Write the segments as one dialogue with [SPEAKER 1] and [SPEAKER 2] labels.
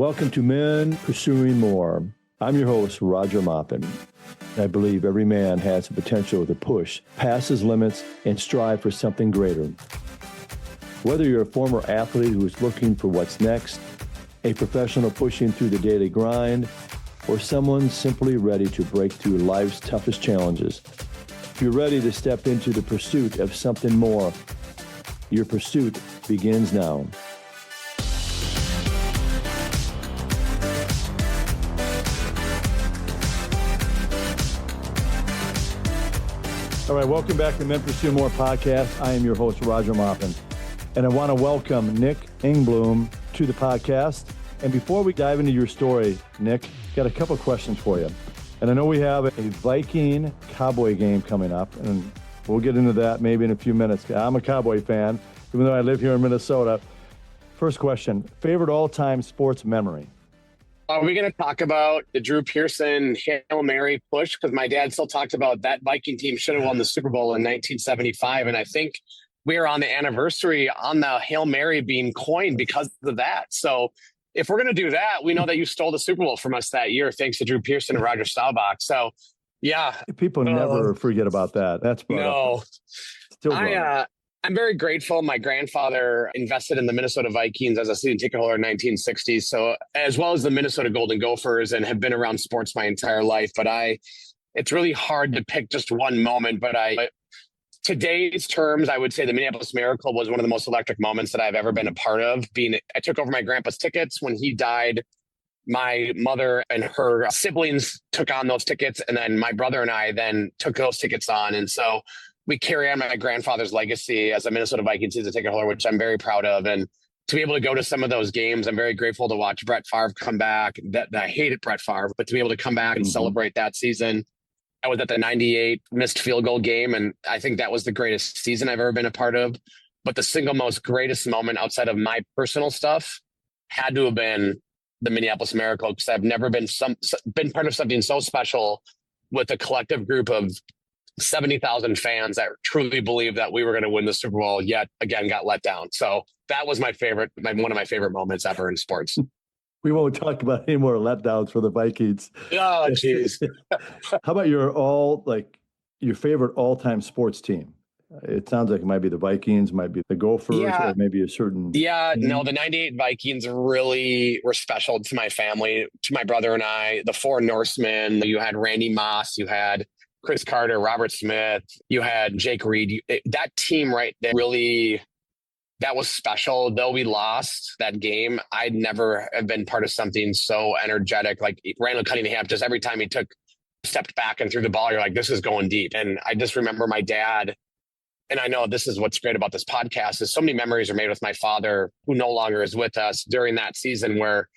[SPEAKER 1] Welcome to Men Pursuing More. I'm your host, Roger Maupin. I believe every man has the potential to push past his limits and strive for something greater. Whether you're a former athlete who is looking for what's next, a professional pushing through the daily grind, or someone simply ready to break through life's toughest challenges, if you're ready to step into the pursuit of something more, your pursuit begins now. All right, welcome back to the Men Pursue More podcast. I am your host, Roger Maupin, and I want to welcome Nick Engbloom to the podcast. And before we dive into your story, Nick, got a couple questions for you. And I know we have a Viking Cowboy game coming up, and we'll get into that maybe in a few minutes. I'm a Cowboy fan, even though I live here in Minnesota. First question, favorite all-time sports memory?
[SPEAKER 2] Are we going to talk about the Drew Pearson Hail Mary push? Because my dad still talked about that Viking team should have won the Super Bowl in 1975. And I think we are on the anniversary on the Hail Mary being coined because of that. So if we're going to do that, we know that you stole the Super Bowl from us that year, thanks to Drew Pearson and Roger Staubach. So, yeah.
[SPEAKER 1] People never forget about that. That's brought up. Still
[SPEAKER 2] I'm very grateful. My grandfather invested in the Minnesota Vikings as a season ticket holder in 1960s. So as well as the Minnesota Golden Gophers, and have been around sports my entire life. But it's really hard to pick just one moment. But today's terms, I would say the Minneapolis Miracle was one of the most electric moments that I've ever been a part of. I took over my grandpa's tickets when he died. My mother and her siblings took on those tickets. And then my brother and I then took those tickets on. And so we carry on my grandfather's legacy as a Minnesota Vikings season ticket holder, which I'm very proud of. And to be able to go to some of those games, I'm very grateful to watch Brett Favre come back. That I hated Brett Favre, but to be able to come back and celebrate that season. I was at the 98 missed field goal game, and I think that was the greatest season I've ever been a part of. But the single most greatest moment outside of my personal stuff had to have been the Minneapolis Miracle, because I've never been part of something so special with a collective group of 70,000 fans that truly believed that we were going to win the Super Bowl, yet again got let down. So that was one of my favorite moments ever in sports.
[SPEAKER 1] We won't talk about any more letdowns for the Vikings.
[SPEAKER 2] Oh, jeez.
[SPEAKER 1] How about your favorite all-time sports team? It sounds like it might be the Vikings, might be the Gophers, or maybe a certain...
[SPEAKER 2] Yeah, no, the 98 Vikings really were special to my family, to my brother and I. The Four Norsemen, you had Randy Moss, you had Chris Carter, Robert Smith, you had Jake Reed. That team right there really... That was special. Though we lost that game, I'd never have been part of something so energetic. Like Randall Cunningham, just every time he stepped back and threw the ball, you're like, this is going deep. And I just remember my dad, and I know this is what's great about this podcast, is so many memories are made with my father, who no longer is with us, during that season where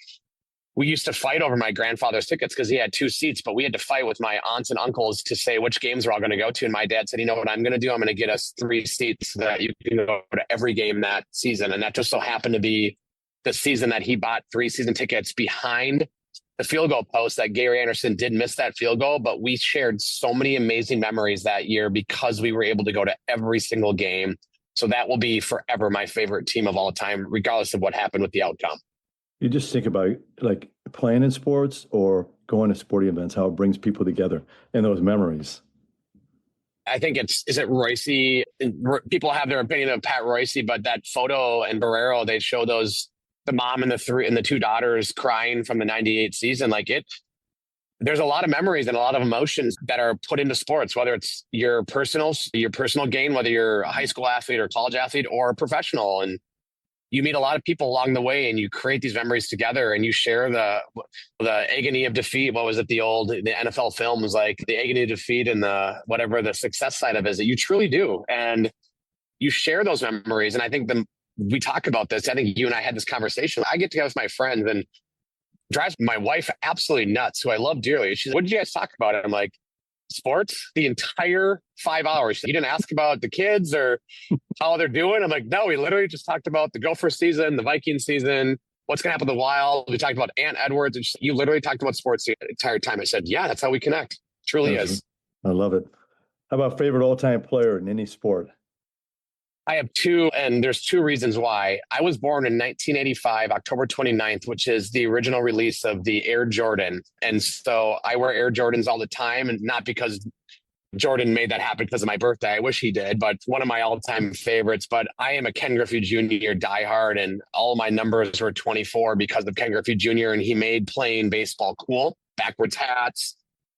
[SPEAKER 2] we used to fight over my grandfather's tickets because he had 2 seats, but we had to fight with my aunts and uncles to say which games we're all going to go to. And my dad said, you know what I'm going to do? I'm going to get us 3 seats so that you can go to every game that season. And that just so happened to be the season that he bought 3 season tickets behind the field goal post that Gary Anderson did miss that field goal. But we shared so many amazing memories that year because we were able to go to every single game. So that will be forever my favorite team of all time, regardless of what happened with the outcome.
[SPEAKER 1] You just think about like playing in sports or going to sporting events, how it brings people together and those memories.
[SPEAKER 2] I think is it Royce? People have their opinion of Pat Royce, but that photo and Barrero, they show the mom and the 2 daughters crying from the 98 season. There's a lot of memories and a lot of emotions that are put into sports, whether it's your personal gain, whether you're a high school athlete or college athlete or a professional. And you meet a lot of people along the way and you create these memories together and you share the agony of defeat. What was it? The NFL film was like the agony of defeat and the success side of it is that you truly do. And you share those memories. And I think we talk about this. I think you and I had this conversation. I get together with my friends and drives my wife absolutely nuts, who I love dearly. She's like, what did you guys talk about? And I'm like, sports the entire 5 hours. You didn't ask about the kids or how they're doing. I'm like, no, we literally just talked about the Gopher season, the Viking season, what's going to happen with the Wild. We talked about Ant Edwards. You literally talked about sports the entire time. I said, yeah, that's how we connect. It truly is.
[SPEAKER 1] I love it. How about favorite all-time player in any sport?
[SPEAKER 2] I have two, and there's two reasons why. I was born in 1985, October 29th, which is the original release of the Air Jordan. And so I wear Air Jordans all the time, and not because Jordan made that happen because of my birthday. I wish he did, but one of my all-time favorites. But I am a Ken Griffey Jr. diehard, and all my numbers were 24 because of Ken Griffey Jr., and he made playing baseball cool. Backwards hats,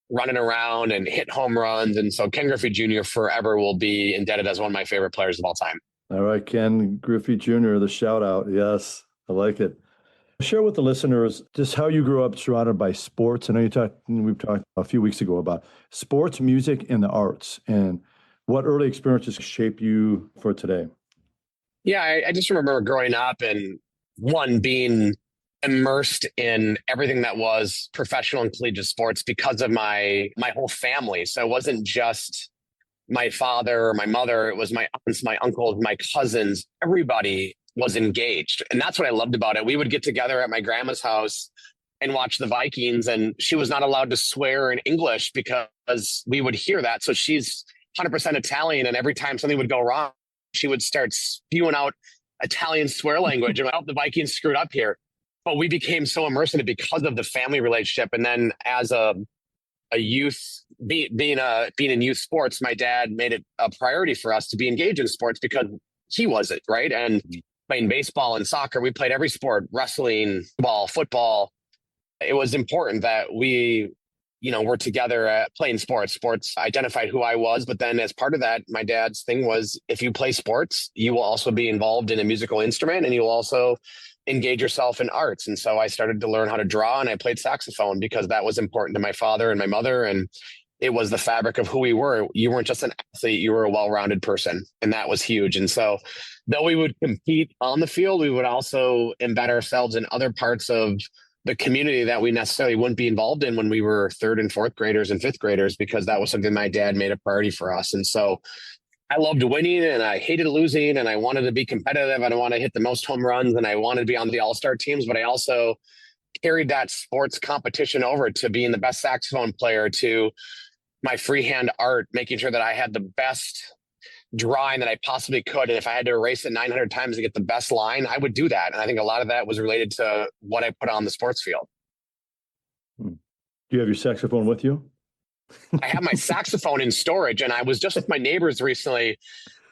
[SPEAKER 2] running around and hit home runs. And so Ken Griffey Jr. forever will be indebted as one of my favorite players of all time.
[SPEAKER 1] All right, Ken Griffey Jr., the shout out. Yes, I like it. Share with the listeners just how you grew up surrounded by sports. I know we've talked a few weeks ago about sports, music, and the arts, and what early experiences shape you for today.
[SPEAKER 2] Yeah, I just remember growing up and being immersed in everything that was professional and collegiate sports because of my whole family. So it wasn't just my father or my mother, it was my aunts, my uncles, my cousins. Everybody was engaged. And that's what I loved about it. We would get together at my grandma's house and watch the Vikings, and she was not allowed to swear in English because we would hear that. So she's 100% Italian, and every time something would go wrong, she would start spewing out Italian swear language. And I hope the Vikings screwed up here. But we became so immersed in it because of the family relationship. And then as a youth, being in youth sports, my dad made it a priority for us to be engaged in sports because he was it, right? And playing baseball and soccer, we played every sport, wrestling, ball, football. It was important that we, were together playing sports. Sports identified who I was. But then as part of that, my dad's thing was, if you play sports, you will also be involved in a musical instrument, and you will also engage yourself in arts. And so I started to learn how to draw, and I played saxophone because that was important to my father and my mother. And it was the fabric of who we were. You weren't just an athlete, you were a well-rounded person. And that was huge. And so though we would compete on the field, we would also embed ourselves in other parts of the community that we necessarily wouldn't be involved in when we were third and fourth graders and fifth graders, because that was something my dad made a priority for us. And so I loved winning, and I hated losing, and I wanted to be competitive, and I wanted to hit the most home runs, and I wanted to be on the all-star teams. But I also carried that sports competition over to being the best saxophone player, to my freehand art, making sure that I had the best drawing that I possibly could. And if I had to erase it 900 times to get the best line, I would do that. And I think a lot of that was related to what I put on the sports field.
[SPEAKER 1] Do you have your saxophone with you?
[SPEAKER 2] I have my saxophone in storage, and I was just with my neighbors recently,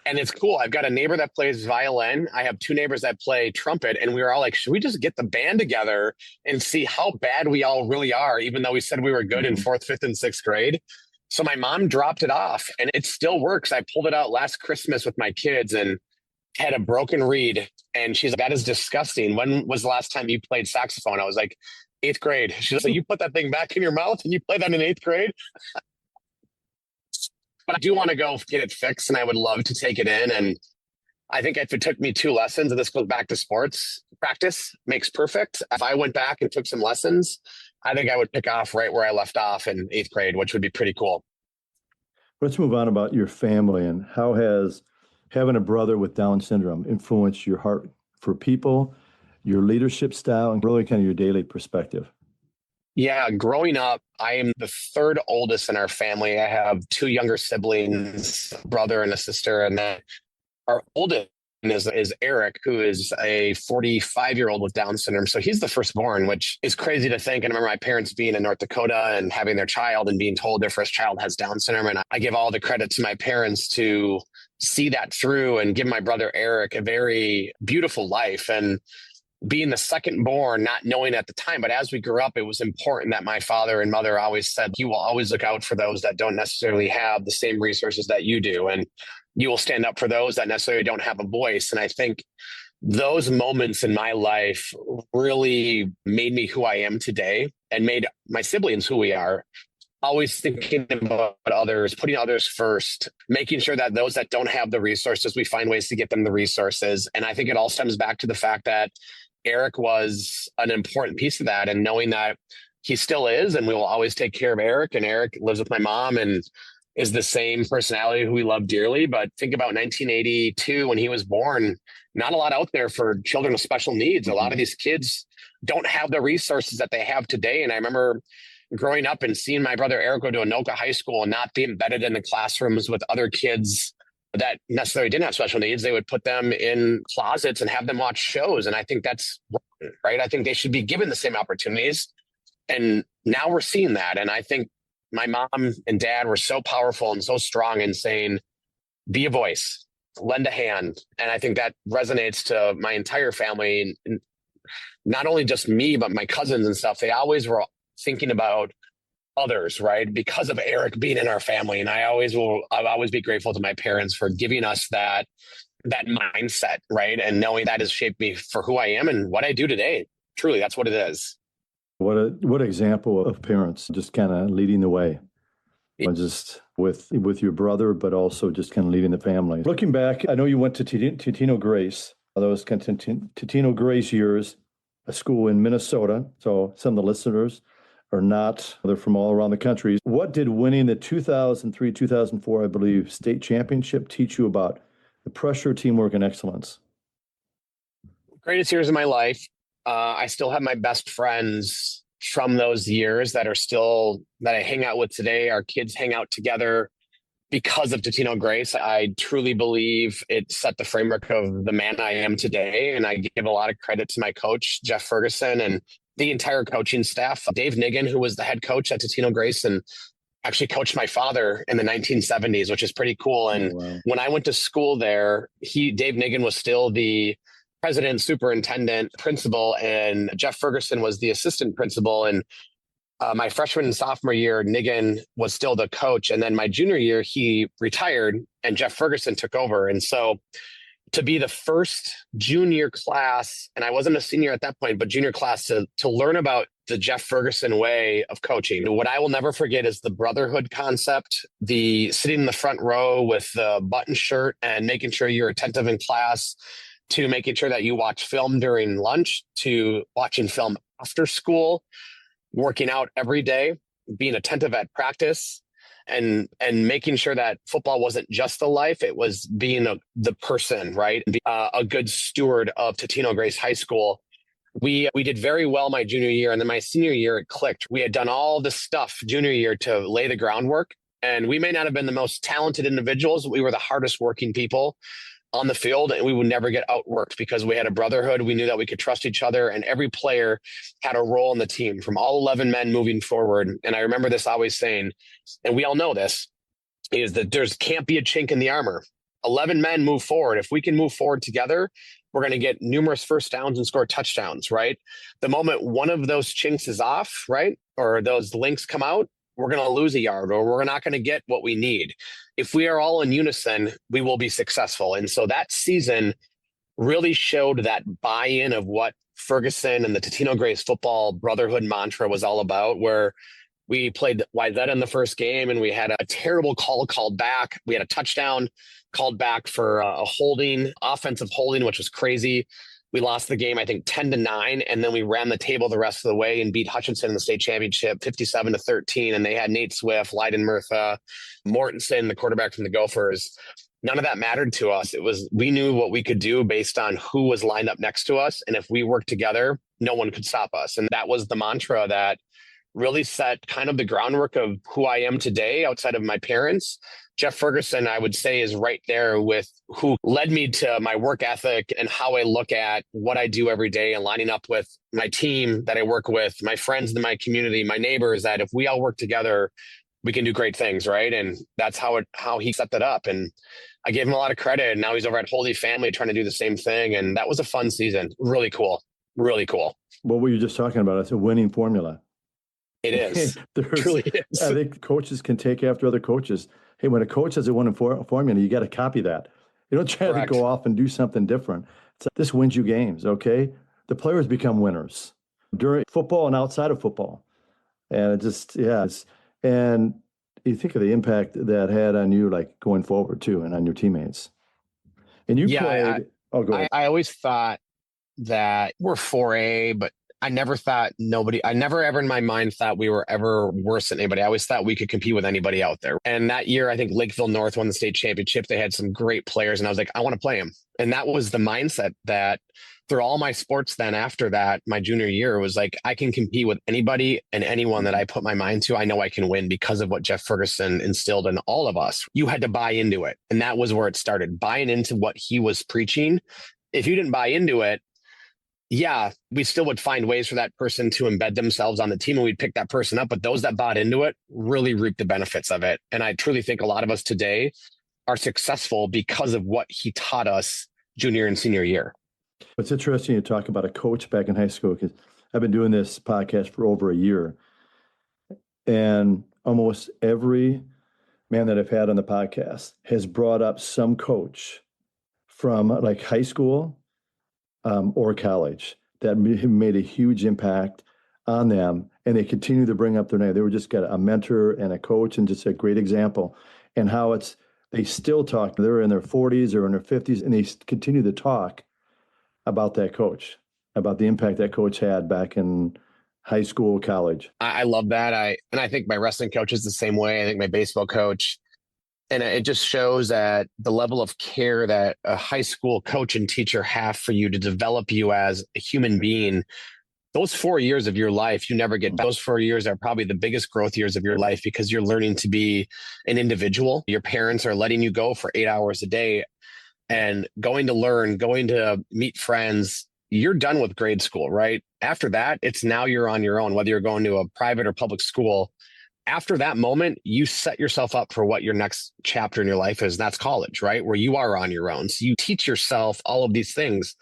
[SPEAKER 2] and it's cool. I've got a neighbor that plays violin. I have two neighbors that play trumpet, and we were all like, should we just get the band together and see how bad we all really are, even though we said we were good in fourth, fifth, and sixth grade? So my mom dropped it off, and it still works. I pulled it out last Christmas with my kids and had a broken reed, and she's like, that is disgusting. When was the last time you played saxophone? I was like, eighth grade. She's like, you put that thing back in your mouth and you play that in eighth grade? But I do want to go get it fixed, and I would love to take it in. And I think if it took me 2 lessons, and this goes back to sports, practice makes perfect. If I went back and took some lessons, I think I would pick off right where I left off in eighth grade, which would be pretty cool.
[SPEAKER 1] Let's move on about your family, and how has having a brother with Down syndrome influenced your heart for people, your leadership style, and really kind of your daily perspective?
[SPEAKER 2] Yeah, growing up, I am the third oldest in our family. I have 2 younger siblings, a brother and a sister, and then our oldest is Eric, who is a 45-year-old with Down syndrome. So he's the firstborn, which is crazy to think. And I remember my parents being in North Dakota and having their child and being told their first child has Down syndrome. And I give all the credit to my parents to see that through and give my brother Eric a very beautiful life. And being the second born, not knowing at the time, but as we grew up, it was important that my father and mother always said, you will always look out for those that don't necessarily have the same resources that you do. And you will stand up for those that necessarily don't have a voice. And I think those moments in my life really made me who I am today and made my siblings who we are. Always thinking about others, putting others first, making sure that those that don't have the resources, we find ways to get them the resources. And I think it all stems back to the fact that Eric was an important piece of that, and knowing that he still is, and we will always take care of Eric. And Eric lives with my mom and is the same personality who we love dearly. But think about 1982 when he was born, not a lot out there for children with special needs. A lot of these kids don't have the resources that they have today. And I remember growing up and seeing my brother Eric go to Anoka High School and not be embedded in the classrooms with other kids that necessarily didn't have special needs, they would put them in closets and have them watch shows. And I think that's wrong, right? I think they should be given the same opportunities. And now we're seeing that. And I think my mom and dad were so powerful and so strong in saying, be a voice, lend a hand. And I think that resonates to my entire family. And not only just me, but my cousins and stuff. They always were thinking about others, right? Because of Eric being in our family. And I'll always be grateful to my parents for giving us that mindset, right? And knowing that has shaped me for who I am and what I do today. Truly, that's what it is.
[SPEAKER 1] What example of parents just kind of leading the way, just with your brother, but also just kind of leading the family. Looking back, I know you went to Totino-Grace, those kind of Totino-Grace years, a school in Minnesota. So some of the listeners are not, they're from all around the country. What did winning the 2003, 2004, I believe, state championship teach you about the pressure, teamwork, and excellence?
[SPEAKER 2] Greatest years of my life. I still have my best friends from those years that I hang out with today. Our kids hang out together because of Totino-Grace. I truly believe it set the framework of the man I am today. And I give a lot of credit to my coach, Jeff Ferguson, and the entire coaching staff. Dave Niggin, who was the head coach at Totino-Grace and actually coached my father in the 1970s, which is pretty cool. And When I went to school there, Dave Niggin was still the president, superintendent, principal, and Jeff Ferguson was the assistant principal. And my freshman and sophomore year, Niggin was still the coach. And then my junior year, he retired and Jeff Ferguson took over. And so to be the first junior class, and I wasn't a senior at that point, but junior class to learn about the Jeff Ferguson way of coaching. What I will never forget is the brotherhood concept, the sitting in the front row with the button shirt and making sure you're attentive in class, to making sure that you watch film during lunch, to watching film after school, working out every day, being attentive at practice, and making sure that football wasn't just the life, it was being the person, right? A good steward of Totino-Grace High School. We did very well my junior year, and then my senior year, it clicked. We had done all the stuff junior year to lay the groundwork, and we may not have been the most talented individuals, but we were the hardest working people on the field, and we would never get outworked because we had a brotherhood. We knew that we could trust each other, and every player had a role in the team from all 11 men moving forward. And I remember this always saying, and we all know this, is that there's can't be a chink in the armor. 11 men move forward. If we can move forward together, we're going to get numerous first downs and score touchdowns, right? The moment one of those chinks is off, right, or those links come out, we're going to lose a yard, or we're not going to get what we need. If we are all in unison, we will be successful. And so that season really showed that buy-in of what Ferguson and the Totino-Grace football brotherhood mantra was all about, where we played Wayzata in the first game and we had a terrible call called back. We had a touchdown called back for a offensive holding, which was crazy. We lost the game, I think 10-9, and then we ran the table the rest of the way and beat Hutchinson in the state championship 57-13. And they had Nate Swift, Leiden Murtha, Mortensen, the quarterback from the Gophers. None of that mattered to us. We knew what we could do based on who was lined up next to us. And if we worked together, no one could stop us. And that was the mantra that really set kind of the groundwork of who I am today outside of my parents. Jeff Ferguson, I would say, is right there with who led me to my work ethic and how I look at what I do every day, and lining up with my team that I work with, my friends in my community, my neighbors, that if we all work together, we can do great things, right? And that's how he set that up. And I gave him a lot of credit. And now he's over at Holy Family trying to do the same thing. And that was a fun season. Really cool. Really cool.
[SPEAKER 1] What were you just talking about? It's a winning formula.
[SPEAKER 2] It is. It truly is.
[SPEAKER 1] I think coaches can take after other coaches. Hey, when a coach has a winning formula, you got to copy that. You don't try to go off and do something different. This wins you games, okay? The players become winners during football and outside of football. And it just, and you think of the impact that had on you, like going forward too, and on your teammates. And you played.
[SPEAKER 2] I always thought that we're 4A, but I never thought I never ever in my mind thought we were ever worse than anybody. I always thought we could compete with anybody out there. And that year, I think Lakeville North won the state championship. They had some great players, and I was like, I want to play them. And that was the mindset that through all my sports then after that, my junior year was like, I can compete with anybody and anyone that I put my mind to. I know I can win because of what Jeff Ferguson instilled in all of us. You had to buy into it. And that was where it started, buying into what he was preaching. If you didn't buy into it, yeah, we still would find ways for that person to embed themselves on the team and we'd pick that person up. But those that bought into it really reaped the benefits of it. And I truly think a lot of us today are successful because of what he taught us junior and senior year.
[SPEAKER 1] It's interesting you talk about a coach back in high school, because I've been doing this podcast for over a year. And almost every man that I've had on the podcast has brought up some coach from like high school or college that made a huge impact on them, and they continue to bring up their name. They were just got a mentor and a coach, and just a great example. And how they still talk. They're in their 40s or in their 50s, and they continue to talk about that coach, about the impact that coach had back in high school, college.
[SPEAKER 2] I love that. I think my wrestling coach is the same way. I think my baseball coach. And it just shows that the level of care that a high school coach and teacher have for you to develop you as a human being. Those 4 years of your life, you never get back. Those 4 years are probably the biggest growth years of your life because you're learning to be an individual. Your parents are letting you go for 8 hours a day and going to learn, going to meet friends. You're done with grade school, right? After that, it's now you're on your own, whether you're going to a private or public school. After that moment, you set yourself up for what your next chapter in your life is. And that's college, right? Where you are on your own. So you teach yourself all of these things,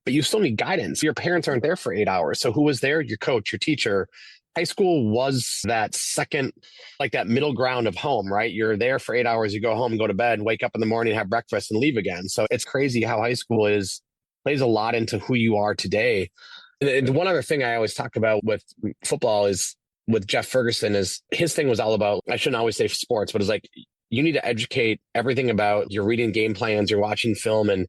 [SPEAKER 2] but you still need guidance. Your parents aren't there for 8 hours. So who was there? Your coach, your teacher. High school was that second, like that middle ground of home, right? You're there for 8 hours. You go home, go to bed, wake up in the morning, have breakfast, and leave again. So it's crazy how high school plays a lot into who you are today. And one other thing I always talk about with football is with Jeff Ferguson is his thing was all about, I shouldn't always say sports, but it's like, you need to educate everything about, you're reading game plans, you're watching film. And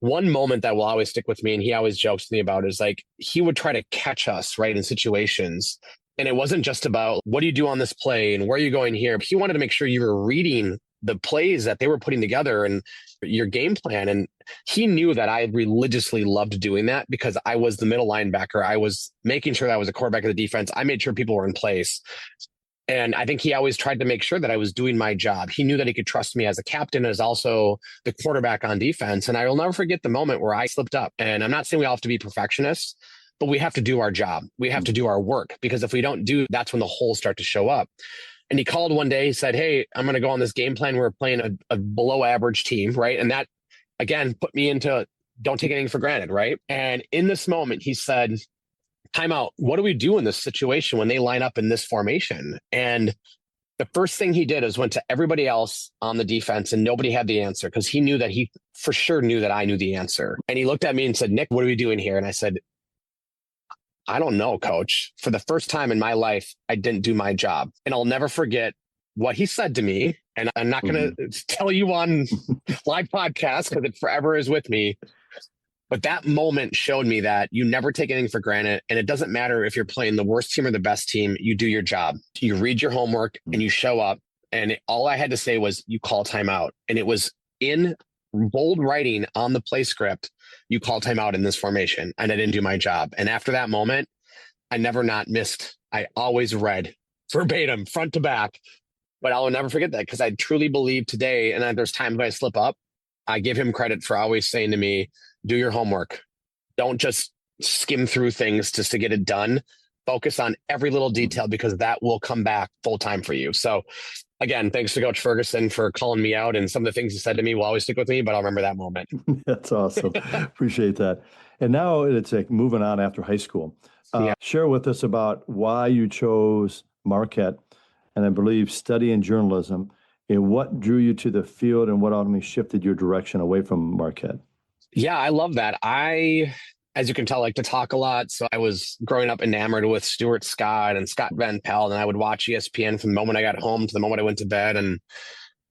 [SPEAKER 2] one moment that will always stick with me, and he always jokes to me about, is like, he would try to catch us right in situations. And it wasn't just about, what do you do on this play and where are you going here? He wanted to make sure you were reading the plays that they were putting together and your game plan. And he knew that I religiously loved doing that because I was the middle linebacker. I was making sure that I was a quarterback of the defense. I made sure people were in place. And I think he always tried to make sure that I was doing my job. He knew that he could trust me as a captain, as also the quarterback on defense. And I will never forget the moment where I slipped up. And I'm not saying we all have to be perfectionists, but we have to do our job. We have to do our work, because if we don't do, that's when the holes start to show up. And he called one day, he said, hey, I'm going to go on this game plan. We're playing a below average team, right? And that, again, put me into don't take anything for granted, right? And in this moment, he said, time out. What do we do in this situation when they line up in this formation? And the first thing he did is went to everybody else on the defense, and nobody had the answer, because he knew that he for sure knew that I knew the answer. And he looked at me and said, Nick, what are we doing here? And I said, I don't know, coach. For the first time in my life, I didn't do my job. And I'll never forget what he said to me. And I'm not going to tell you on live podcast because it forever is with me. But that moment showed me that you never take anything for granted. And it doesn't matter if you're playing the worst team or the best team, you do your job. You read your homework and you show up. And all I had to say was, you call timeout. And it was in bold writing on the play script, you call timeout in this formation. And I didn't do my job. And after that moment, I never not missed. I always read verbatim, front to back. But I will never forget that, because I truly believe today, and there's times when I slip up, I give him credit for always saying to me, do your homework. Don't just skim through things just to get it done. Focus on every little detail, because that will come back full time for you. So again, thanks to Coach Ferguson for calling me out, and some of the things he said to me will always stick with me, but I'll remember that moment.
[SPEAKER 1] That's awesome. Appreciate that. And now it's like moving on after high school. Share with us about why you chose Marquette, and I believe studying journalism, and what drew you to the field and what ultimately shifted your direction away from Marquette.
[SPEAKER 2] Yeah, I love that. As you can tell, like to talk a lot. So I was growing up enamored with Stuart Scott and Scott Van Pelt, and I would watch ESPN from the moment I got home to the moment I went to bed. And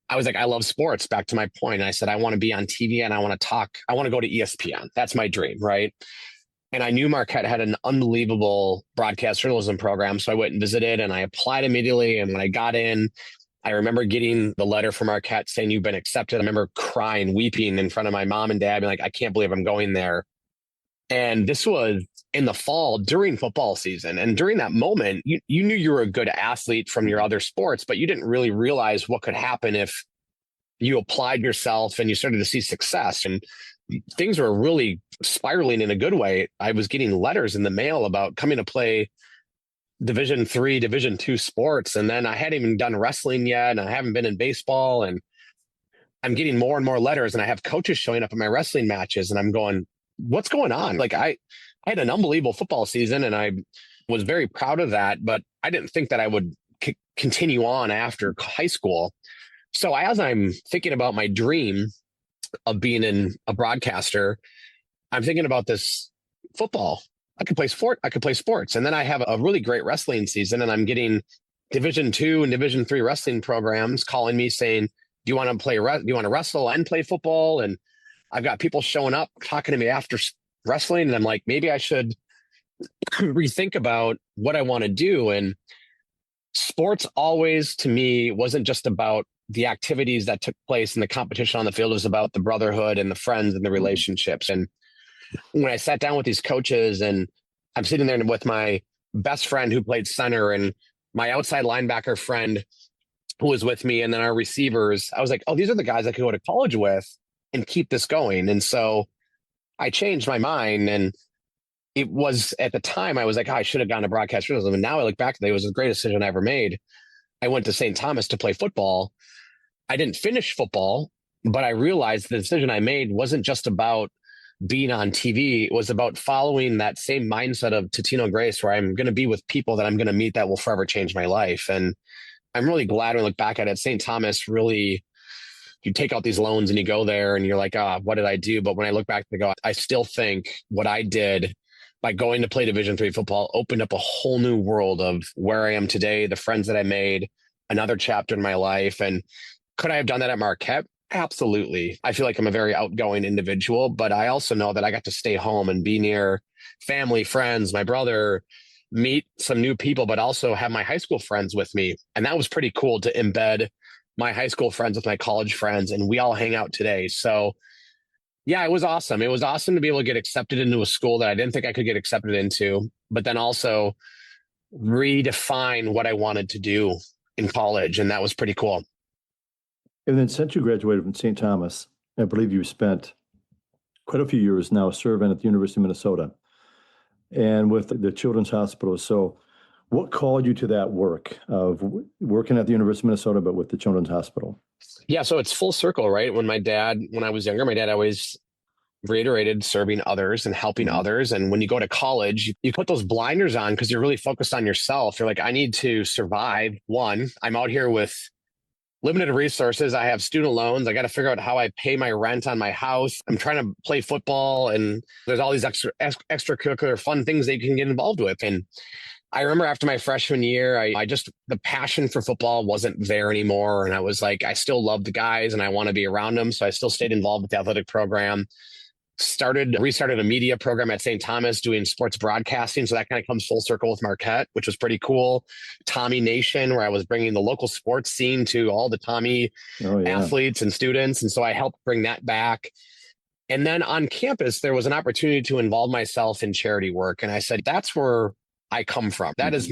[SPEAKER 2] I was like, I love sports, back to my point. And I said, I want to be on TV and I want to talk. I want to go to ESPN. That's my dream, right? And I knew Marquette had an unbelievable broadcast journalism program. So I went and visited and I applied immediately. And when I got in, I remember getting the letter from Marquette saying you've been accepted. I remember crying, weeping in front of my mom and dad, being like, I can't believe I'm going there. And this was in the fall during football season. And during that moment, you knew you were a good athlete from your other sports, but you didn't really realize what could happen if you applied yourself and you started to see success. And things were really spiraling in a good way. I was getting letters in the mail about coming to play Division 3, Division 2 sports. And then I hadn't even done wrestling yet. And I haven't been in baseball. And I'm getting more and more letters. And I have coaches showing up in my wrestling matches. And I'm going, what's going on? Like I had an unbelievable football season and I was very proud of that, but I didn't think that I would continue on after high school. So as I'm thinking about my dream of being a broadcaster, I'm thinking about this football. I could play sports. And then I have a really great wrestling season and I'm getting Division 2 and Division 3 wrestling programs calling me saying, do you want to wrestle and play football? And I've got people showing up talking to me after wrestling. And I'm like, maybe I should rethink about what I want to do. And sports always, to me, wasn't just about the activities that took place in the competition on the field. It was about the brotherhood and the friends and the relationships. And when I sat down with these coaches and I'm sitting there with my best friend who played center and my outside linebacker friend who was with me, and then our receivers, I was like, oh, these are the guys I could go to college with and keep this going. And so I changed my mind. And it was at the time I was like, oh, I should have gone to broadcast journalism. And now I look back to it, it was the greatest decision I ever made. I went to St. Thomas to play football. I didn't finish football, but I realized the decision I made wasn't just about being on TV. It was about following that same mindset of Totino-Grace, where I'm going to be with people that I'm going to meet that will forever change my life. And I'm really glad when I look back at it. St. Thomas really, you take out these loans and you go there and you're like, what did I do? But when I look back, I still think what I did by going to play Division 3 football opened up a whole new world of where I am today, the friends that I made, another chapter in my life. And could I have done that at Marquette? Absolutely. I feel like I'm a very outgoing individual, but I also know that I got to stay home and be near family, friends, my brother, meet some new people, but also have my high school friends with me. And that was pretty cool to embed my high school friends with my college friends, and we all hang out today. So yeah, it was awesome. It was awesome to be able to get accepted into a school that I didn't think I could get accepted into, but then also redefine what I wanted to do in college. And that was pretty cool.
[SPEAKER 1] And then since you graduated from St. Thomas, I believe you spent quite a few years now serving at the University of Minnesota and with the Children's Hospital. So what called you to that work of working at the University of Minnesota, but with the Children's Hospital?
[SPEAKER 2] Yeah, so it's full circle, right? When I was younger, my dad always reiterated serving others and helping others. And when you go to college, you put those blinders on because you're really focused on yourself. You're like, I need to survive. One, I'm out here with limited resources. I have student loans. I got to figure out how I pay my rent on my house. I'm trying to play football and there's all these extracurricular fun things that you can get involved with. And I remember after my freshman year, the passion for football wasn't there anymore. And I was like, I still love the guys and I want to be around them. So I still stayed involved with the athletic program. Restarted a media program at St. Thomas doing sports broadcasting. So that kind of comes full circle with Marquette, which was pretty cool. Tommy Nation, where I was bringing the local sports scene to all the Tommy athletes and students. And so I helped bring that back. And then on campus, there was an opportunity to involve myself in charity work. And I said, that's where I come from. That's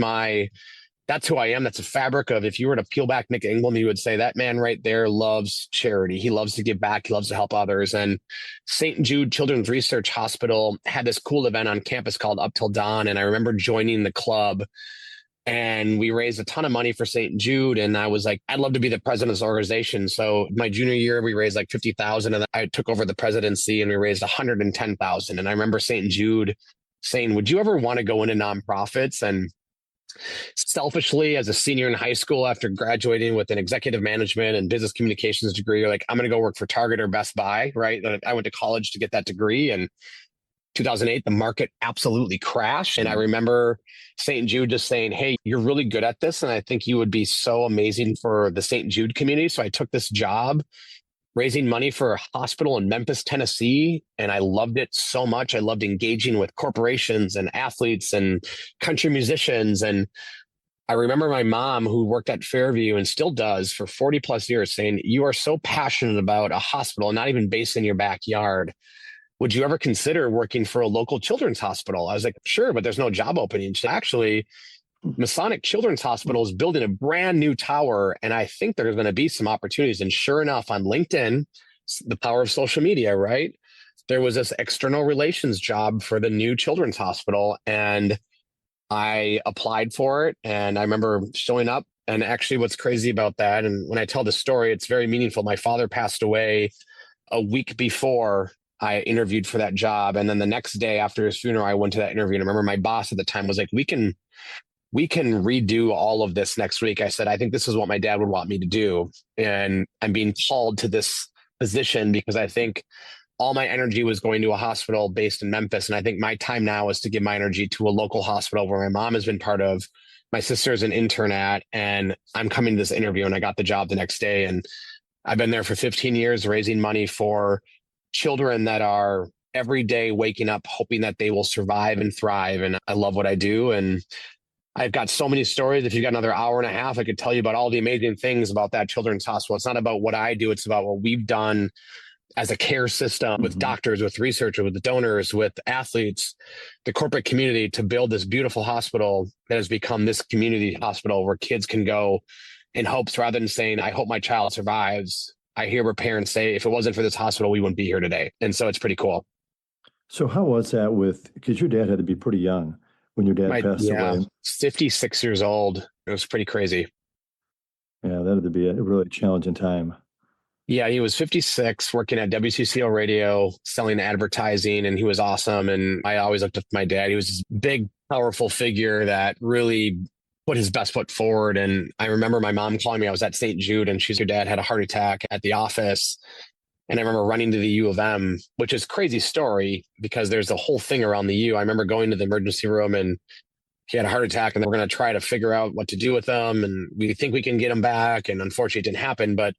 [SPEAKER 2] who I am. That's a fabric of, if you were to peel back Nick Engbloom, you would say that man right there loves charity. He loves to give back. He loves to help others. And St. Jude Children's Research Hospital had this cool event on campus called Up Till Dawn. And I remember joining the club and we raised a ton of money for St. Jude. And I was like, I'd love to be the president of this organization. So my junior year, we raised like 50,000 and I took over the presidency and we raised 110,000. And I remember St. Jude saying, would you ever want to go into nonprofits? And selfishly, as a senior in high school, after graduating with an executive management and business communications degree, you're like, I'm going to go work for Target or Best Buy, right? I went to college to get that degree. And 2008, the market absolutely crashed. And I remember St. Jude just saying, hey, you're really good at this. And I think you would be so amazing for the St. Jude community. So I took this job raising money for a hospital in Memphis, Tennessee. And I loved it so much. I loved engaging with corporations and athletes and country musicians. And I remember my mom, who worked at Fairview and still does for 40 plus years, saying, "You are so passionate about a hospital, not even based in your backyard. Would you ever consider working for a local children's hospital?" I was like, "Sure, but there's no job openings." Actually, Masonic Children's Hospital is building a brand new tower, and I think there's going to be some opportunities. And sure enough, on LinkedIn, the power of social media, right? There was this external relations job for the new children's hospital, and I applied for it. And I remember showing up. And actually, what's crazy about that, and when I tell the story, it's very meaningful. My father passed away a week before I interviewed for that job. And then the next day after his funeral, I went to that interview. And I remember my boss at the time was like, we can redo all of this next week. I said, I think this is what my dad would want me to do. And I'm being called to this position because I think all my energy was going to a hospital based in Memphis. And I think my time now is to give my energy to a local hospital where my mom has been part of, my sister is an intern at, and I'm coming to this interview, and I got the job the next day. And I've been there for 15 years, raising money for children that are every day waking up, hoping that they will survive and thrive. And I love what I do. And I've got so many stories. If you got another hour and a half, I could tell you about all the amazing things about that children's hospital. It's not about what I do. It's about what we've done as a care system with doctors, with researchers, with the donors, with athletes, the corporate community, to build this beautiful hospital that has become this community hospital where kids can go in hopes, rather than saying, I hope my child survives. I hear where parents say, if it wasn't for this hospital, we wouldn't be here today. And so it's pretty cool.
[SPEAKER 1] So how was that because your dad had to be pretty young when your dad passed away?
[SPEAKER 2] 56 years old. It was pretty crazy.
[SPEAKER 1] Yeah, that had to be a really challenging time.
[SPEAKER 2] Yeah, he was 56, working at WCCO radio, selling advertising, and he was awesome. And I always looked up to my dad. He was this big, powerful figure that really put his best foot forward. And I remember my mom calling me. I was at St. Jude, and your dad had a heart attack at the office. And I remember running to the U of M, which is a crazy story because there's a whole thing around the U. I remember going to the emergency room, and he had a heart attack, and we're going to try to figure out what to do with him. And we think we can get him back. And unfortunately, it didn't happen. But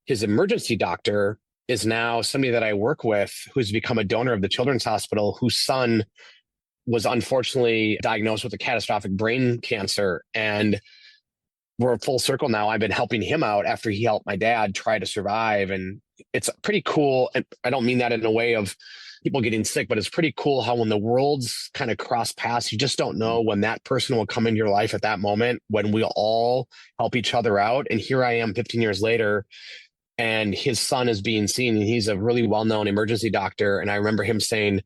[SPEAKER 2] his emergency doctor is now somebody that I work with who's become a donor of the children's hospital, whose son was unfortunately diagnosed with a catastrophic brain cancer. And we're full circle now. I've been helping him out after he helped my dad try to survive. And it's pretty cool. And I don't mean that in a way of people getting sick, but it's pretty cool how when the worlds kind of cross paths, you just don't know when that person will come into your life at that moment, when we'll all help each other out. And here I am 15 years later, and his son is being seen, and he's a really well-known emergency doctor. And I remember him saying,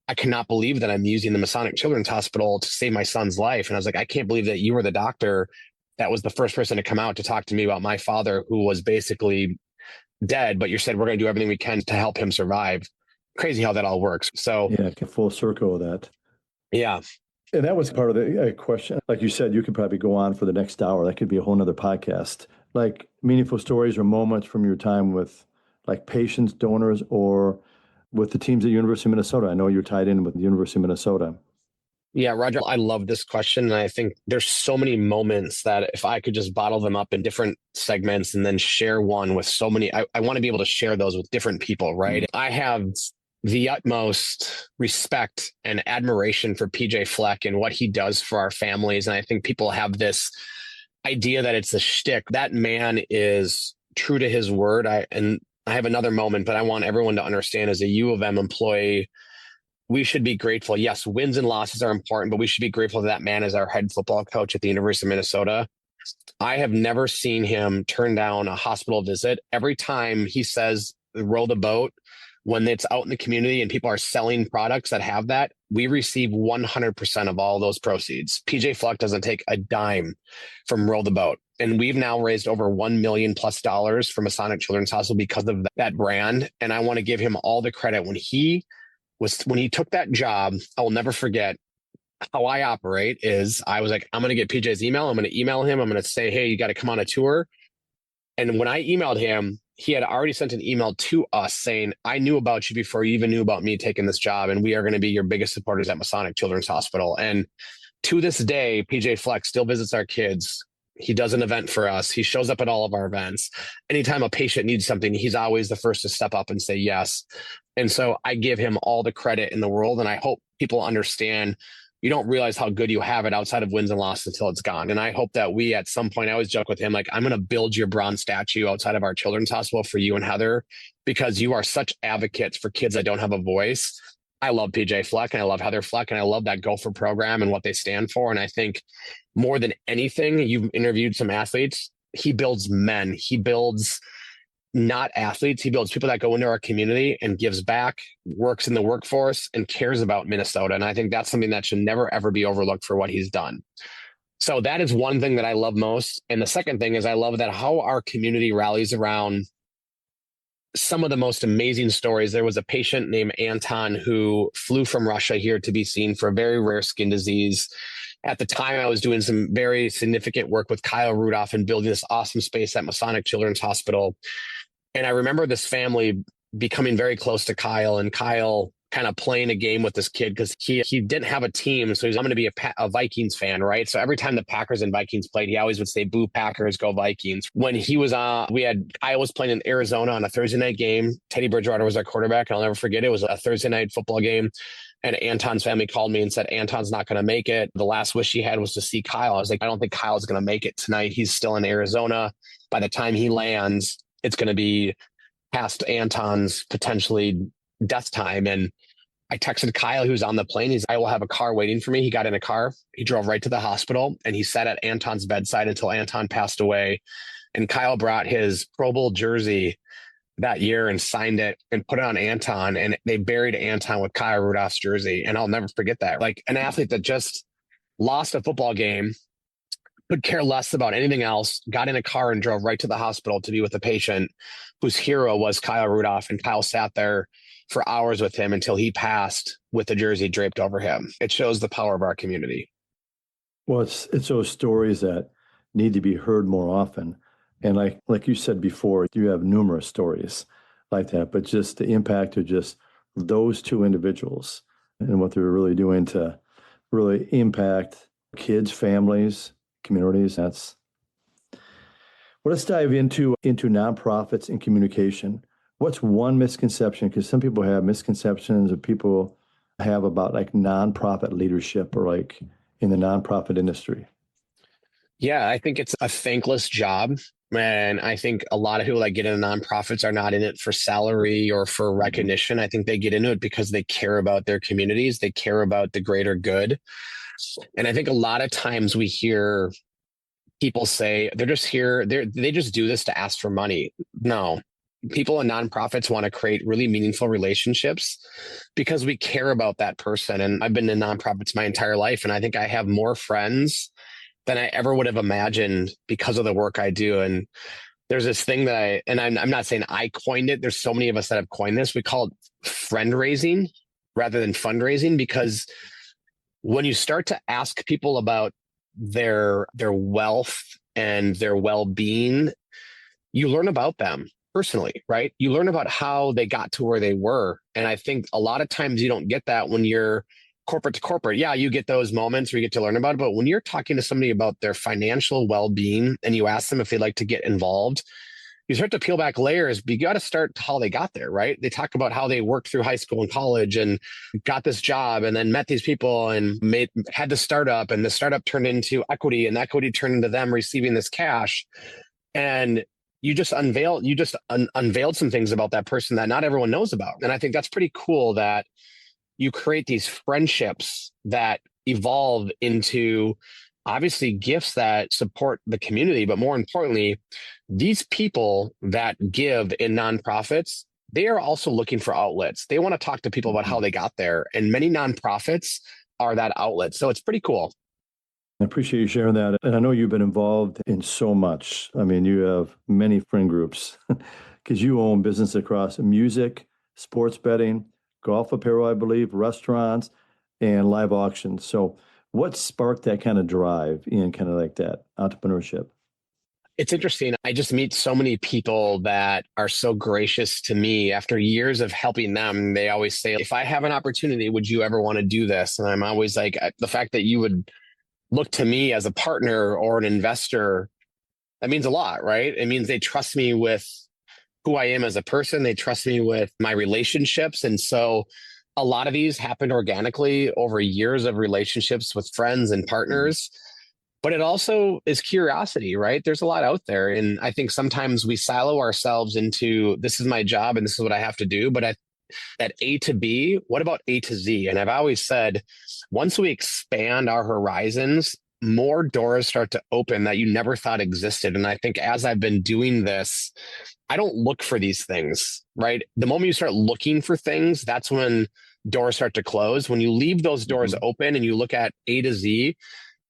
[SPEAKER 2] I cannot believe that I'm using the Masonic Children's Hospital to save my son's life. And I was like, I can't believe that you were the doctor that was the first person to come out to talk to me about my father, who was basically dead, but you said we're going to do everything we can to help him survive. Crazy how that all works. So
[SPEAKER 1] yeah, full circle of that.
[SPEAKER 2] Yeah.
[SPEAKER 1] And that was part of the question. Like you said, you could probably go on for the next hour. That could be a whole nother podcast. Like meaningful stories or moments from your time with like patients, donors, or with the teams at the University of Minnesota. I know you're tied in with the University of Minnesota.
[SPEAKER 2] Yeah, Roger, I love this question. And I think there's so many moments that if I could just bottle them up in different segments and then share one with so many, I want to be able to share those with different people, right? I have the utmost respect and admiration for PJ Fleck and what he does for our families. And I think people have this idea that it's a shtick. That man is true to his word. I have another moment, but I want everyone to understand, as a U of M employee, we should be grateful. Yes, wins and losses are important, but we should be grateful that man is our head football coach at the University of Minnesota. I have never seen him turn down a hospital visit. Every time he says, row the boat, when it's out in the community and people are selling products that have that, we receive 100% of all those proceeds. PJ Fleck doesn't take a dime from Row the Boat. And we've now raised over $1 million+ for Masonic Children's Hospital because of that brand. And I want to give him all the credit. When he took that job, I will never forget how I operate is I was like, I'm going to get PJ's email. I'm going to email him. I'm going to say, hey, you got to come on a tour. And when I emailed him, he had already sent an email to us saying, I knew about you before you even knew about me taking this job, and we are going to be your biggest supporters at Masonic Children's Hospital. And to this day, PJ Fleck still visits our kids He does an event for us. He shows up at all of our events. Anytime a patient needs something, he's always the first to step up and say yes. And so I give him all the credit in the world. And I hope people understand you don't realize how good you have it outside of wins and losses until it's gone. And I hope that we, at some point, I always joke with him, like, I'm going to build your bronze statue outside of our children's hospital for you and Heather, because you are such advocates for kids that don't have a voice. I love PJ Fleck and I love Heather Fleck and I love that Gopher program and what they stand for. And I think more than anything, you've interviewed some athletes. He builds men. He builds not athletes. He builds people that go into our community and gives back, works in the workforce, and cares about Minnesota. And I think that's something that should never, ever be overlooked for what he's done. So that is one thing that I love most. And the second thing is I love that how our community rallies around some of the most amazing stories. There was a patient named Anton who flew from Russia here to be seen for a very rare skin disease. At the time, I was doing some very significant work with Kyle Rudolph and building this awesome space at Masonic Children's Hospital. And I remember this family becoming very close to Kyle, and Kyle kind of playing a game with this kid because he didn't have a team. So he's going to be a Vikings fan, right? So every time the Packers and Vikings played, he always would say, "Boo Packers, go Vikings." When he was Kyle was playing in Arizona on a Thursday night game. Teddy Bridgewater was our quarterback. And I'll never forget it. It was a Thursday night football game. And Anton's family called me and said, Anton's not going to make it. The last wish he had was to see Kyle. I was like, I don't think Kyle's going to make it tonight. He's still in Arizona. By the time he lands, it's going to be past Anton's potentially death time. And I texted Kyle, who's on the plane. I will have a car waiting for me. He got in a car. He drove right to the hospital and he sat at Anton's bedside until Anton passed away. And Kyle brought his Pro Bowl jersey that year and signed it and put it on Anton. And they buried Anton with Kyle Rudolph's jersey. And I'll never forget that. Like an athlete that just lost a football game, could care less about anything else, got in a car and drove right to the hospital to be with a patient whose hero was Kyle Rudolph. And Kyle sat there for hours with him until he passed with the jersey draped over him. It shows the power of our community.
[SPEAKER 1] Well, it's those stories that need to be heard more often. And like you said before, you have numerous stories like that, but just the impact of just those two individuals and what they're really doing to really impact kids, families, communities. Well, let's dive into nonprofits and communication. What's one misconception? Because some people have misconceptions that people have about like nonprofit leadership or like in the nonprofit industry.
[SPEAKER 2] Yeah, I think it's a thankless job. And I think a lot of people that get into nonprofits are not in it for salary or for recognition. I think they get into it because they care about their communities. They care about the greater good. And I think a lot of times we hear people say they're just here, they just do this to ask for money. No, people in nonprofits want to create really meaningful relationships because we care about that person. And I've been in nonprofits my entire life, and I think I have more friends than I ever would have imagined because of the work I do. And there's this thing that I'm not saying I coined it. There's so many of us that have coined this. We call it friend raising rather than fundraising, because when you start to ask people about their wealth and their well-being, you learn about them personally, right? You learn about how they got to where they were. And I think a lot of times you don't get that when you're corporate to corporate. Yeah, you get those moments where you get to learn about it. But when you're talking to somebody about their financial well-being and you ask them if they'd like to get involved, you start to peel back layers, but you got to start how they got there, right? They talk about how they worked through high school and college and got this job and then met these people and had the startup, and the startup turned into equity, and equity turned into them receiving this cash. And you just unveiled some things about that person that not everyone knows about. And I think that's pretty cool that you create these friendships that evolve into obviously gifts that support the community. But more importantly, these people that give in nonprofits, they are also looking for outlets. They want to talk to people about how they got there. And many nonprofits are that outlet. So it's pretty cool.
[SPEAKER 1] I appreciate you sharing that. And I know you've been involved in so much. I mean, you have many friend groups because you own business across music, sports betting, golf apparel, I believe, restaurants, and live auctions. So what sparked that kind of drive in kind of like that entrepreneurship?
[SPEAKER 2] It's interesting. I just meet so many people that are so gracious to me after years of helping them. They always say, if I have an opportunity, would you ever want to do this? And I'm always like, the fact that you would look to me as a partner or an investor, that means a lot, right? It means they trust me with who I am as a person. They trust me with my relationships. And so a lot of these happened organically over years of relationships with friends and partners. But it also is curiosity, right? There's a lot out there. And I think sometimes we silo ourselves into this is my job and this is what I have to do. But that A to B, what about A to Z? And I've always said, once we expand our horizons, more doors start to open that you never thought existed. And I think as I've been doing this, I don't look for these things, right? The moment you start looking for things, that's when doors start to close. When you leave those doors open and you look at A to Z,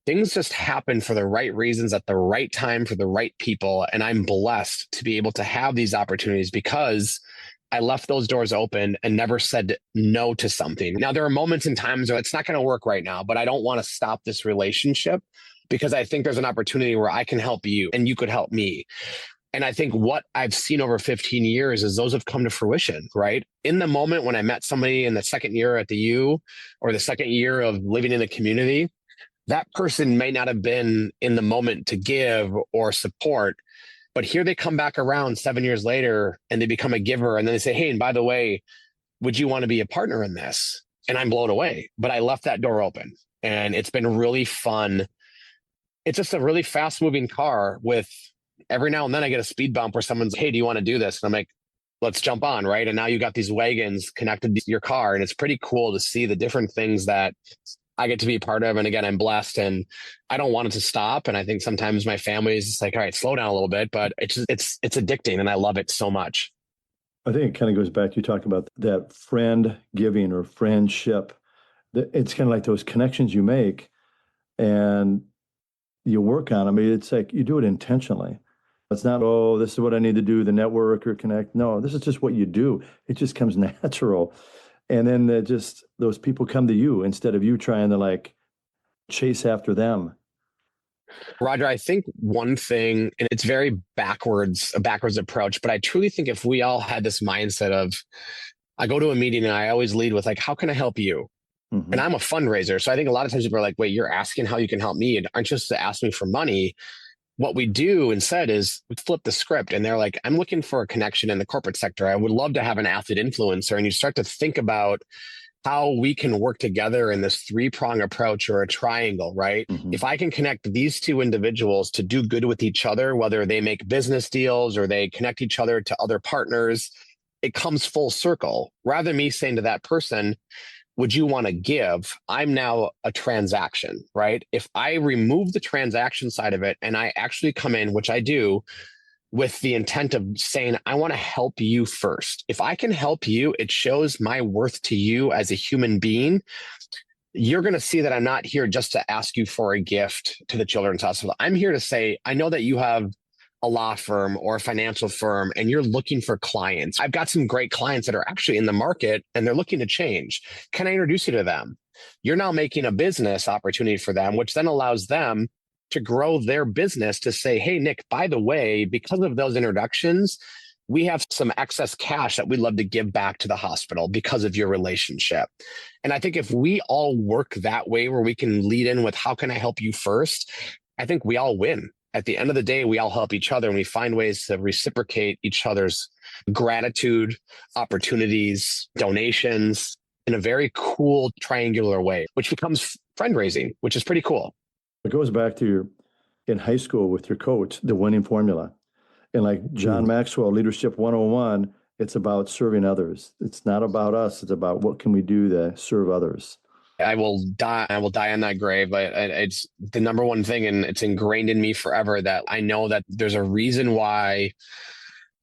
[SPEAKER 2] things just happen for the right reasons at the right time for the right people. And I'm blessed to be able to have these opportunities because I left those doors open and never said no to something. Now, there are moments and times where it's not going to work right now, but I don't want to stop this relationship because I think there's an opportunity where I can help you and you could help me. And I think what I've seen over 15 years is those have come to fruition, right? In the moment when I met somebody in the second year at the U or the second year of living in the community, that person may not have been in the moment to give or support, but here they come back around 7 years later and they become a giver. And then they say, hey, and by the way, would you want to be a partner in this? And I'm blown away, but I left that door open and it's been really fun. It's just a really fast moving car with every now and then I get a speed bump where someone's, hey, do you want to do this? And I'm like, let's jump on, right? And now you got these wagons connected to your car. And it's pretty cool to see the different things that I get to be part of. And again, I'm blessed and I don't want it to stop. And I think sometimes my family is just like, all right, slow down a little bit, but it's addicting and I love it so much.
[SPEAKER 1] I think it kind of goes back to you talking about that friend giving or friendship. It's kind of like those connections you make and you work on them. I mean, it's like you do it intentionally. It's not, oh, this is what I need to do, the network or connect. No, this is just what you do. It just comes natural. And then those people come to you instead of you trying to like chase after them.
[SPEAKER 2] Roger, I think one thing, and it's a backwards approach, but I truly think if we all had this mindset of, I go to a meeting and I always lead with like, how can I help you? And I'm a fundraiser. So I think a lot of times people are like, wait, you're asking how you can help me and aren't just to ask me for money. What we do instead is we flip the script and they're like, I'm looking for a connection in the corporate sector. I would love to have an athlete influencer. And you start to think about how we can work together in this three-prong approach or a triangle, right? If I can connect these two individuals to do good with each other, whether they make business deals or they connect each other to other partners, it comes full circle. Rather than me saying to that person, would you want to give? I'm now a transaction, right? If I remove the transaction side of it and I actually come in, which I do, with the intent of saying, I want to help you first. If I can help you, it shows my worth to you as a human being. You're going to see that I'm not here just to ask you for a gift to the Children's Hospital. I'm here to say, I know that you have a law firm or a financial firm and you're looking for clients. I've got some great clients that are actually in the market and they're looking to change. Can I introduce you to them? You're now making a business opportunity for them, which then allows them to grow their business to say, hey, Nick, by the way, because of those introductions, we have some excess cash that we'd love to give back to the hospital because of your relationship. And I think if we all work that way, where we can lead in with, how can I help you first? I think we all win. At the end of the day, we all help each other and we find ways to reciprocate each other's gratitude, opportunities, donations in a very cool triangular way, which becomes friend raising, which is pretty cool.
[SPEAKER 1] It goes back to in high school with your coach, the winning formula. And like John Maxwell, Leadership 101, it's about serving others. It's not about us. It's about what can we do to serve others.
[SPEAKER 2] I will die on that grave. It's the number one thing, and it's ingrained in me forever that I know that there's a reason why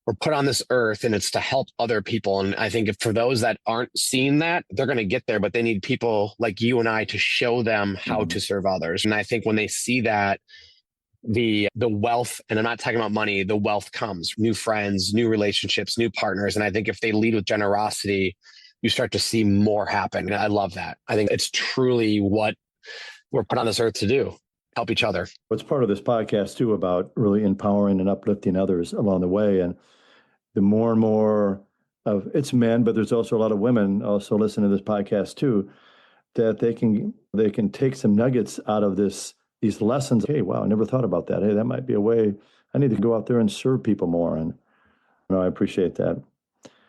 [SPEAKER 2] we're put on this earth, and it's to help other people. And I think if for those that aren't seeing that, they're going to get there, but they need people like you and I to show them how to serve others. And I think when they see that, the wealth, and I'm not talking about money, the wealth comes, new friends, new relationships, new partners. And I think if they lead with generosity, you start to see more happen. And I love that. I think it's truly what we're put on this earth to do, help each other.
[SPEAKER 1] It's part of this podcast too, about really empowering and uplifting others along the way. And the more and more of it's men, but there's also a lot of women also listen to this podcast too, that they can take some nuggets out of this these lessons. Hey, wow, I never thought about that. Hey, that might be a way. I need to go out there and serve people more. And I appreciate that.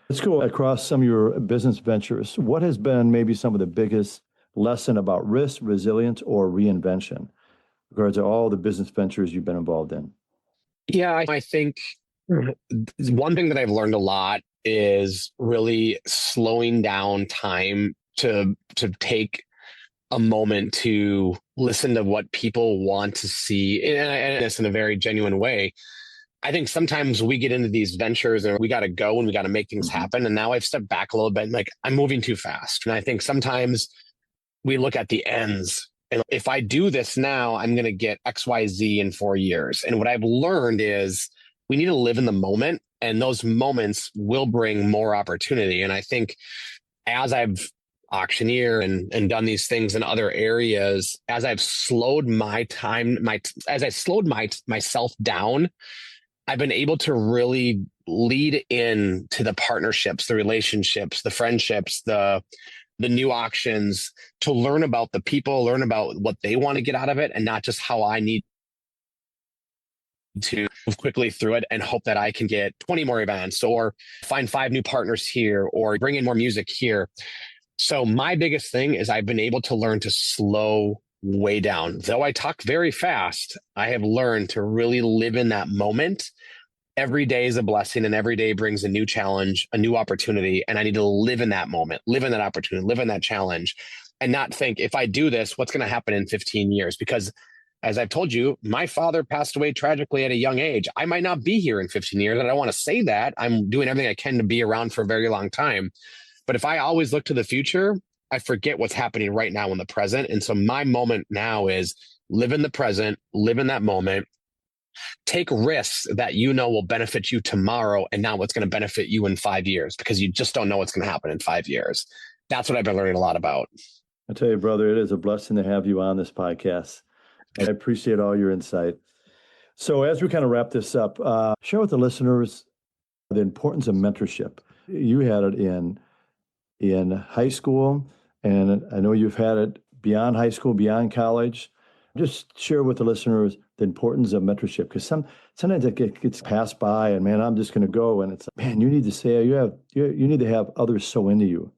[SPEAKER 1] Let's go across some of your business ventures. What has been maybe some of the biggest lesson about risk, resilience, or reinvention in regards to all the business ventures you've been involved in?
[SPEAKER 2] Yeah, I think one thing that I've learned a lot is really slowing down time to take a moment to listen to what people want to see, and this in a very genuine way. I think sometimes we get into these ventures and we got to go and we got to make things happen. And now I've stepped back a little bit and like, I'm moving too fast. And I think sometimes we look at the ends. And if I do this now, I'm going to get XYZ in 4 years. And what I've learned is we need to live in the moment, and those moments will bring more opportunity. And I think as I've auctioneer and done these things in other areas, as I've slowed my time, as I slowed myself down, I've been able to really lead in to the partnerships, the relationships, the friendships, the new auctions, to learn about the people, learn about what they want to get out of it, and not just how I need to move quickly through it and hope that I can get 20 more events or find 5 new partners here or bring in more music here. So my biggest thing is I've been able to learn to slow way down. Though I talk very fast, I have learned to really live in that moment. Every day is a blessing, and every day brings a new challenge, a new opportunity. And I need to live in that moment, live in that opportunity, live in that challenge, and not think, if I do this, what's going to happen in 15 years? Because as I've told you, my father passed away tragically at a young age. I might not be here in 15 years. And I don't want to say that. I'm doing everything I can to be around for a very long time. But if I always look to the future, I forget what's happening right now in the present. And so my moment now is live in the present, live in that moment, take risks that you know will benefit you tomorrow and not what's going to benefit you in 5 years, because you just don't know what's going to happen in 5 years. That's what I've been learning a lot about.
[SPEAKER 1] I tell you, brother, it is a blessing to have you on this podcast. I appreciate all your insight. So as we kind of wrap this up, share with the listeners the importance of mentorship. You had it in high school, and I know you've had it beyond high school, beyond college. Just share with the listeners the importance of mentorship, because sometimes it gets passed by, and man, I'm just going to go, and it's like, man, you need to say you need to have others so into you.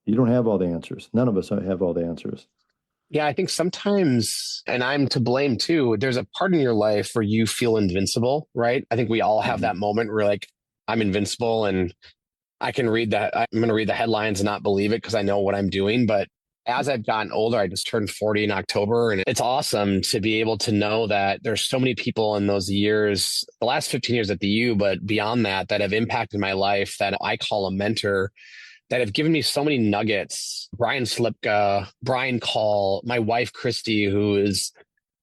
[SPEAKER 1] You don't have all the answers. None of us have all the answers.
[SPEAKER 2] Yeah, I think sometimes, and I'm to blame too, there's a part in your life where you feel invincible, right? I think we all have that moment where like, I'm invincible and I can read that. I'm going to read the headlines and not believe it because I know what I'm doing. But as I've gotten older, I just turned 40 in October, and it's awesome to be able to know that there's so many people in those years, the last 15 years at the U, but beyond that, that have impacted my life that I call a mentor, that have given me so many nuggets. Brian Slipka, Brian Call, my wife, Christy, who is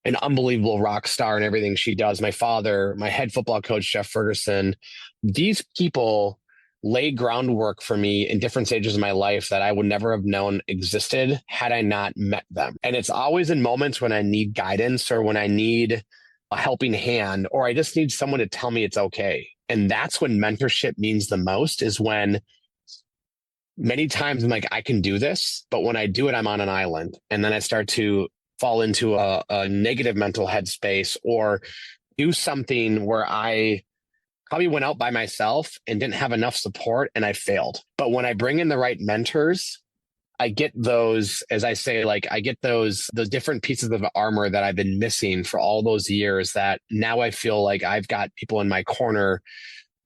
[SPEAKER 2] an unbelievable rock star in everything she does. My father, my head football coach, Jeff Ferguson. These people lay groundwork for me in different stages of my life that I would never have known existed had I not met them. And it's always in moments when I need guidance or when I need a helping hand, or I just need someone to tell me it's okay. And that's when mentorship means the most, is when many times I'm like, I can do this, but when I do it, I'm on an island. And then I start to fall into a negative mental headspace, or do something where I probably went out by myself and didn't have enough support and I failed. But when I bring in the right mentors, I get those, as I say, like I get those different pieces of armor that I've been missing for all those years, that now I feel like I've got people in my corner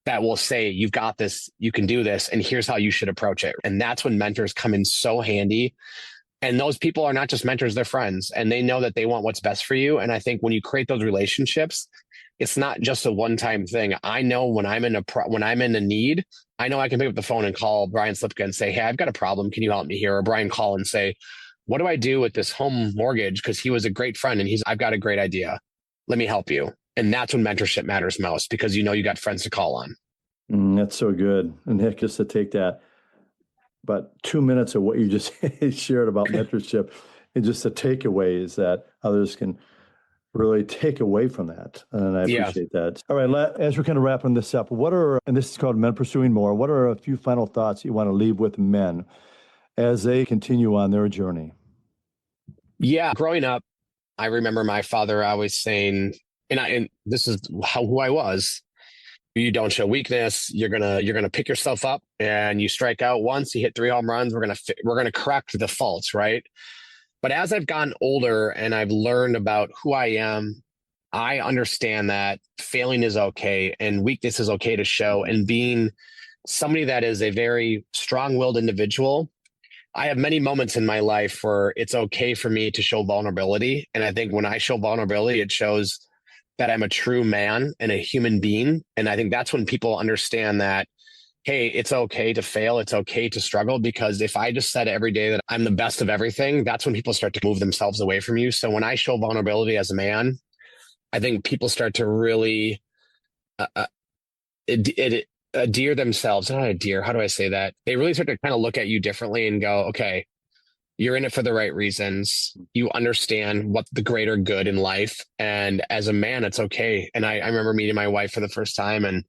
[SPEAKER 2] that will say, you've got this, you can do this, and here's how you should approach it. And that's when mentors come in so handy. And those people are not just mentors, they're friends, and they know that they want what's best for you. And I think when you create those relationships, it's not just a one-time thing. I know when I'm in a need, I know I can pick up the phone and call Brian Slipka and say, hey, I've got a problem. Can you help me here? Or Brian call and say, what do I do with this home mortgage? Because he was a great friend and I've got a great idea. Let me help you. And that's when mentorship matters most, because you know you got friends to call on.
[SPEAKER 1] That's so good. And Nick, just to take that, but 2 minutes of what you just shared about mentorship, and just the takeaways that others can really take away from that. And I appreciate that. All right, as we're kind of wrapping this up, and this is called Men Pursuing More, what are a few final thoughts you want to leave with men as they continue on their journey?
[SPEAKER 2] Yeah, growing up, I remember my father always saying, and this is who I was. You don't show weakness. You're gonna pick yourself up, and you strike out once. You hit 3 home runs. We're gonna correct the faults, right? But as I've gotten older and I've learned about who I am, I understand that failing is okay and weakness is okay to show. And being somebody that is a very strong-willed individual, I have many moments in my life where it's okay for me to show vulnerability. And I think when I show vulnerability, it shows that I'm a true man and a human being. And I think that's when people understand that, hey, it's okay to fail. It's okay to struggle, because if I just said every day that I'm the best of everything, that's when people start to move themselves away from you. So when I show vulnerability as a man, I think people start to really adhere themselves. Not adhere. How do I say that? They really start to kind of look at you differently and go, okay, you're in it for the right reasons. You understand what the greater good in life. And as a man, it's okay. And I remember meeting my wife for the first time, and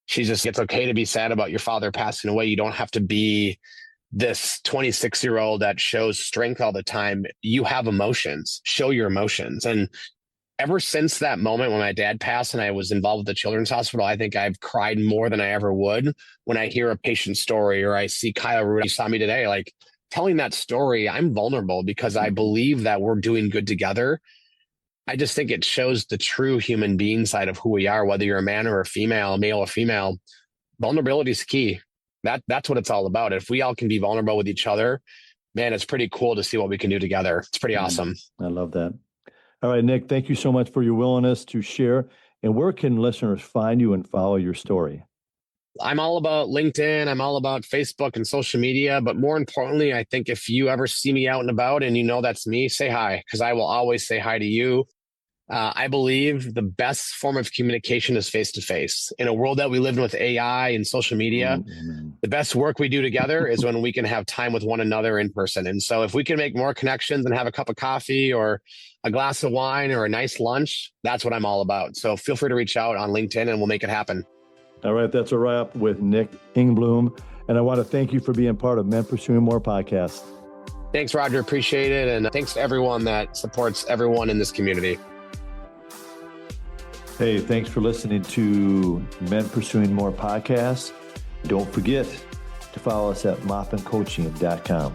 [SPEAKER 2] she just, it's okay to be sad about your father passing away. You don't have to be this 26-year-old that shows strength all the time. You have emotions. Show your emotions. And ever since that moment when my dad passed and I was involved with the children's hospital, I think I've cried more than I ever would when I hear a patient story or I see Kyle Rudd, you saw me today, like telling that story. I'm vulnerable because I believe that we're doing good together. I just think it shows the true human being side of who we are, whether you're a man or a female, male or female. Vulnerability is key. That's what it's all about. If we all can be vulnerable with each other, man, it's pretty cool to see what we can do together. It's pretty awesome.
[SPEAKER 1] I love that. All right, Nick, thank you so much for your willingness to share. And where can listeners find you and follow your story?
[SPEAKER 2] I'm all about LinkedIn. I'm all about Facebook and social media. But more importantly, I think if you ever see me out and about and you know that's me, say hi, because I will always say hi to you. I believe the best form of communication is face-to-face. In a world that we live in with AI and social media, the best work we do together is when we can have time with one another in person. And so if we can make more connections and have a cup of coffee or a glass of wine or a nice lunch, that's what I'm all about. So feel free to reach out on LinkedIn and we'll make it happen.
[SPEAKER 1] All right, that's a wrap with Nick Engbloom. And I want to thank you for being part of Men Pursuing More podcast.
[SPEAKER 2] Thanks, Roger. Appreciate it. And thanks to everyone that supports everyone in this community.
[SPEAKER 1] Hey, thanks for listening to Men Pursuing More podcast. Don't forget to follow us at maupincoaching.com.